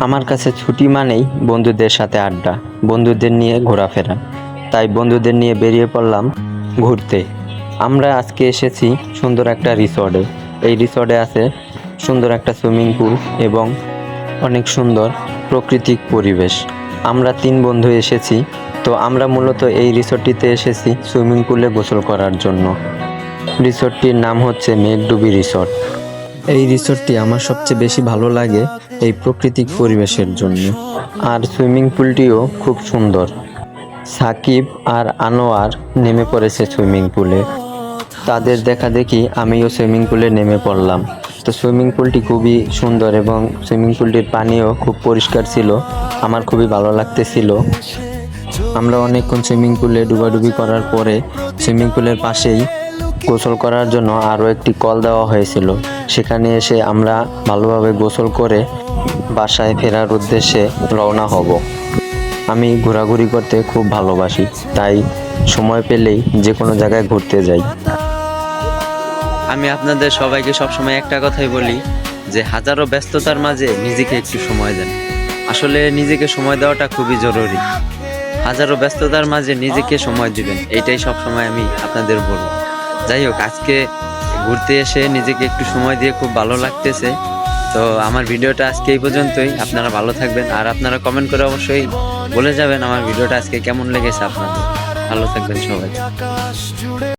আমার কাছে ছুটি মানেই বন্ধুদের সাথে আড্ডা, বন্ধুদের নিয়ে ঘোরাফেরা। তাই বন্ধুদের নিয়ে বেরিয়ে পড়লাম ঘুরতে। আমরা আজকে এসেছি সুন্দর একটা রিসর্টে। এই রিসর্টে আছে সুন্দর একটা সুইমিং পুল এবং অনেক সুন্দর প্রাকৃতিক পরিবেশ। আমরা 3 বন্ধু এসেছি। তো আমরা মূলত এই রিসর্টটিতে এসেছি সুইমিং পুলে গোসল করার জন্য। রিসর্টটির নাম হচ্ছে মেঘডুবি রিসর্ট। এই রিসর্টটি আমার সবচেয়ে বেশি ভালো লাগে এই প্রাকৃতিক পরিবেশের জন্য। আর সুইমিং পুলটিও খুব সুন্দর। সাকিব আর আনোয়ার নেমে পড়েছে সুইমিং পুলে। তাদের দেখা দেখি আমিও সুইমিং পুলে নেমে পড়লাম। তো সুইমিং পুলটি খুবই সুন্দর এবং সুইমিং পুলটির পানিও খুব পরিষ্কার ছিল। আমার খুবই ভালো লাগতেছিল। আমরা অনেকক্ষণ সুইমিং পুলে ডুবাডুবি করার পরে সুইমিং পুলের পাশেই গোসল করার জন্য আরও একটি কল দেওয়া হয়েছিল। সেখানে এসে আমরা ভালোভাবে গোসল করে বাসায় ফেরার উদ্দেশ্যে রওনা হব। আমি ঘোরাঘুরি করতে খুব ভালোবাসি, তাই সময় পেলেই যে কোনো জায়গায় ঘুরতে যাই। আমি আপনাদের সবাইকে সবসময় একটা কথাই বলি যে হাজারো ব্যস্ততার মাঝে নিজেকে একটু সময় দেন। আসলে নিজেকে সময় দেওয়াটা খুবই জরুরি। হাজারো ব্যস্ততার মাঝে নিজেকে সময় দিবেন, এইটাই সবসময় আমি আপনাদের বলবো। যাই হোক, আজকে ঘুরতে এসে নিজেকে একটু সময় দিয়ে খুব ভালো লাগতেছে। তো আমার ভিডিওটা আজকে এই পর্যন্তই। আপনারা ভালো থাকবেন, আর আপনারা কমেন্ট করে অবশ্যই বলে যাবেন আমার ভিডিওটা আজকে কেমন লেগেছে আপনাদের। ভালো থাকবেন সবাই।